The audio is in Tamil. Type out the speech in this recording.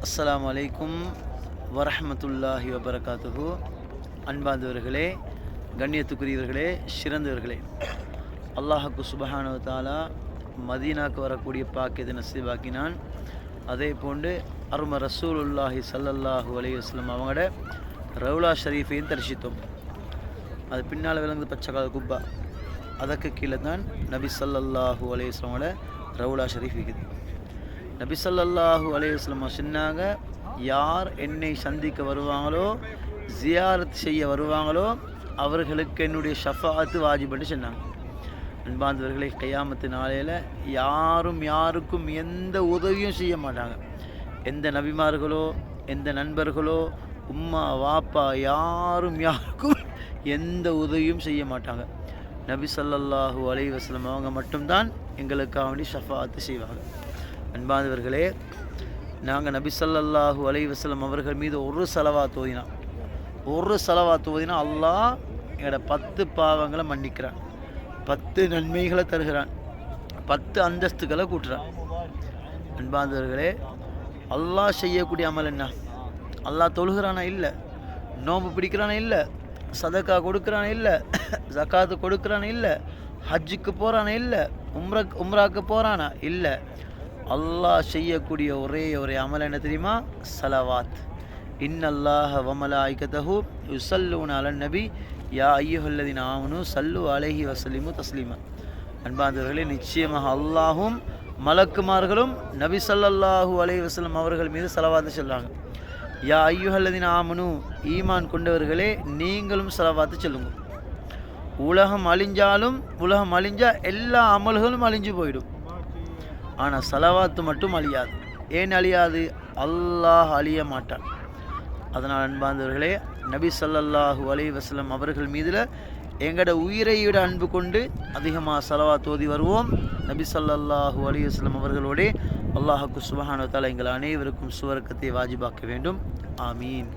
அஸ்ஸலாமு அலைக்கும் வரஹ்மத்துல்லாஹி வபரகாத்துஹு. அன்பார்ந்தவர்களே, கண்ணியத்துக்குரியவர்களே, சிறந்தவர்களே, அல்லாஹுக்கு சுப்ஹானஹு வ தஆலா மதீனாவுக்கு வரக்கூடிய பாக்கியத்தை நசீபாக்கினான். அதே போன்று அரும ரசூலுல்லாஹி ஸல்லல்லாஹு அலைஹி வஸல்லம் அவங்களோட ரவுலா ஷரீஃபையும் தரிசித்தோம். அது பின்னால் விளங்குது பச்சை கால குப்பா, அதற்கு கீழே தான் நபி ஸல்லல்லாஹு அலைஹி வஸல்லமோட ரவுலா ஷரீஃப் இருக்குது. நபி ஸல்லல்லாஹு அலைஹி வஸல்லம் சொன்னாங்க, யார் என்னை சந்திக்க வருவாங்களோ, ஜியாரத் செய்ய வருவாங்களோ, அவர்களுக்கு என்னுடைய ஷஃபாஅத்து வாஜிபுன்னு சொன்னாங்க. அன்பார்ந்தவர்களே, கியாமத்து நாளையில் யாருக்கும் எந்த உதவியும் செய்ய மாட்டாங்க. எந்த நபிமார்களோ, எந்த நண்பர்களோ, உம்மா வாப்பா யாருக்கும் எந்த உதவியும் செய்ய மாட்டாங்க. நபி ஸல்லல்லாஹு அலைஹி வஸல்லம் அவங்க மட்டும்தான் எங்களுக்காக வேண்டி ஷஃபாஅத்து செய்வாங்க. அன்பார்ந்தவர்களே, நாங்கள் நபி ஸல்லல்லாஹு அலைஹி வஸல்லம் அவர்கள் மீது ஒரு ஸலவாத் ஓதினா அல்லாஹ் எங்களோட 10 பாவங்களை மன்னிக்கிறான், 10 நன்மைகளை தருகிறான், 10 அந்தஸ்துகளை கூட்டுறான். அன்பார்ந்தவர்களே, அல்லாஹ் செய்யக்கூடிய அமல் என்ன? அல்லாஹ் தொழுகிறானா? இல்லை. நோம்பு பிடிக்கிறானா? இல்லை. சதக்கா கொடுக்குறானா? இல்லை. ஜக்காத்து கொடுக்குறானா? இல்லை. ஹஜ்ஜுக்கு போகிறானா? இல்லை. உம்ராக்கு போகிறானா? இல்லை. அல்லாஹ் செய்யக்கூடிய ஒரே அமல் என்ன தெரியுமா? ஸலவாத். இன்னல்லாஹ வ மலாயிகத்தஹு யுஸல்லூன அலன் நபி யா அய்யுஹல்லதீன ஆமனு ஸல்லு அலைஹி வஸல்லிமு தஸ்லீமா. அன்பார்ந்தவர்களே, நிச்சயமாக அல்லாஹும் மலக்குமார்களும் நபி ஸல்லல்லாஹு அலைஹி வஸல்லம் அவர்கள் மீது ஸலவாத் சொல்றாங்க. யா அய்யுஹல்லதீன ஆமனு, ஈமான் கொண்டவர்களே, நீங்களும் ஸலவாத் சொல்லுங்க. உலகம் அழிஞ்சா எல்லா அமல்களும் அழிஞ்சு போயிடும். ஆனால் ஸலவாத்து மட்டும் அழியாது. ஏன் அழியாது? அல்லாஹ் அழிய மாட்டான். அதனால் அன்பார்ந்தவர்களே, நபி ஸல்லல்லாஹு அலைஹி வஸல்லம் அவர்கள் மீதில் எங்களோட உயிரை விட அன்பு கொண்டு அதிகமாக ஸலவாத் ஓதி வருவோம். நபி ஸல்லல்லாஹு அலைஹி வஸல்லம் அவர்களோடே அல்லாஹுக்கு சுப்ஹானஹு வ தஆலா எங்கள் அனைவருக்கும் சுவர்க்கத்தை வாஜிபாக்க வேண்டும். ஆமீன்.